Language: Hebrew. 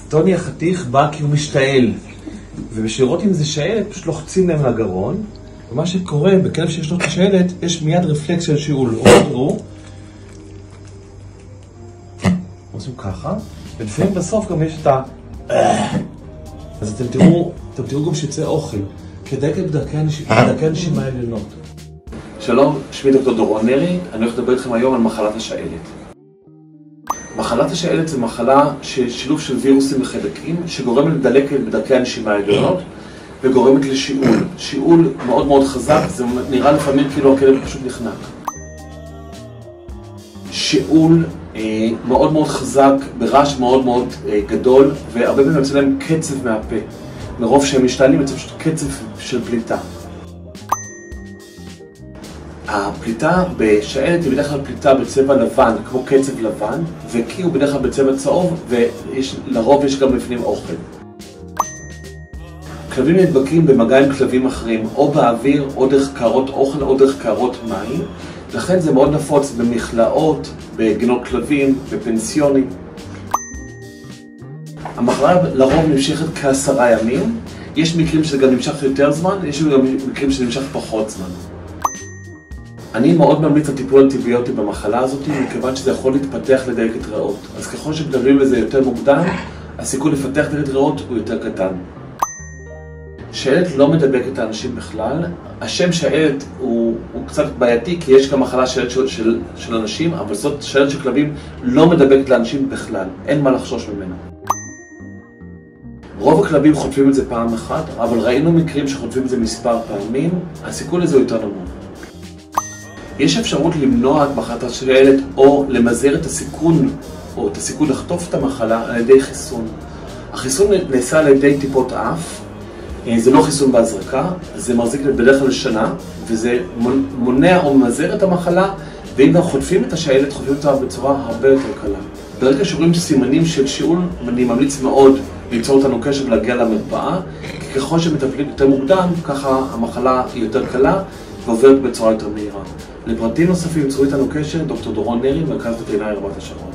טוני החתיך בא כי הוא משתעל, ובשביל לראות אם זה שעלת פשוט לוחצים להם לגרון, ומה שקורה בכלב שיש לו את השעלת, יש מיד רפלקס של שיעול. תראו, עושים ככה, ולפעמים בסוף גם יש את ה... אז אתם תראו גם שיצא אוכל, כדקל בדרכי הנשימה העליונות. שלום, שמי דוקטור דורון נרי, אני הולך לדבר איתכם היום על מחלת השעלת. מחלת השעלת זה מחלה של שילוב של וירוסים וחיידקים שגורמת לדלקת בדרכי הנשימה העליונות וגורמת לשיעול. שיעול מאוד מאוד חזק, זה נראה לפעמים כאילו הכלב פשוט נחנק. שיעול מאוד מאוד חזק, ברעש מאוד מאוד גדול, והרבה פעמים יוצא להם קצב מהפה. מרוב שהם משתעלים יוצא פשוט קצב של פליטה. הפליטה בשעלת היא בדרך כלל פליטה בצבע לבן, כמו קצב לבן, וקי הוא בדרך כלל בצבע צהוב, ולרוב יש גם בפנים אוכל. כלבים נדבקים במגע עם כלבים אחרים, או באוויר, או דרך קערות אוכל, או דרך קערות מים. לכן זה מאוד נפוץ במכלאות, בגינות כלבים, בפנסיונים. המחלה לרוב נמשכת כ10 ימים. יש מקרים שזה גם נמשך יותר זמן, יש גם מקרים שזה נמשך פחות זמן. אני מאוד ממליץ על טיפול אנטיביוטי במחלה הזאת, מכיוון שזה יכול להתפתח לדלקת ריאות. אז ככל שמטפלים בזה יותר מוקדם, הסיכוי לפתח דלקת ריאות הוא יותר קטן. שעלת לא מדבקת את האנשים בכלל. השם שעלת הוא קצת בעייתי, כי יש גם מחלה שעלת של אנשים, אבל זאת שעלת של כלבים לא מדבקת לאנשים בכלל. אין מה לחשוש ממנה. רוב הכלבים חוטפים את זה פעם אחת, אבל ראינו מקרים שחוטפים את זה מספר פעמים, הסיכוי לזה הוא יותר נמוך. יש אפשרות למנוע את מחלת השעלת או למזער את הסיכון או את הסיכון לחטוף את המחלה על ידי חיסון. החיסון נעשה על ידי טיפות אף, זה לא חיסון בהזרקה, זה מחזיק בדרך כלל שנה, וזה מונע או ממזער את המחלה, ואם גם חוטפים את השעלת, חוטפים אותה בצורה הרבה יותר קלה. ברגע שרואים סימנים של שיעול, אני ממליץ מאוד ליצור אותנו קשר ולהגיע למרפאה, כי ככל שמטפלים יותר מוקדם, ככה המחלה היא יותר קלה ועוברת בצורה יותר מהירה. לפרטים נוספים יצרו איתנו קשר, דוקטור דורון נרי, מרכז וטרינרי רמת השרון.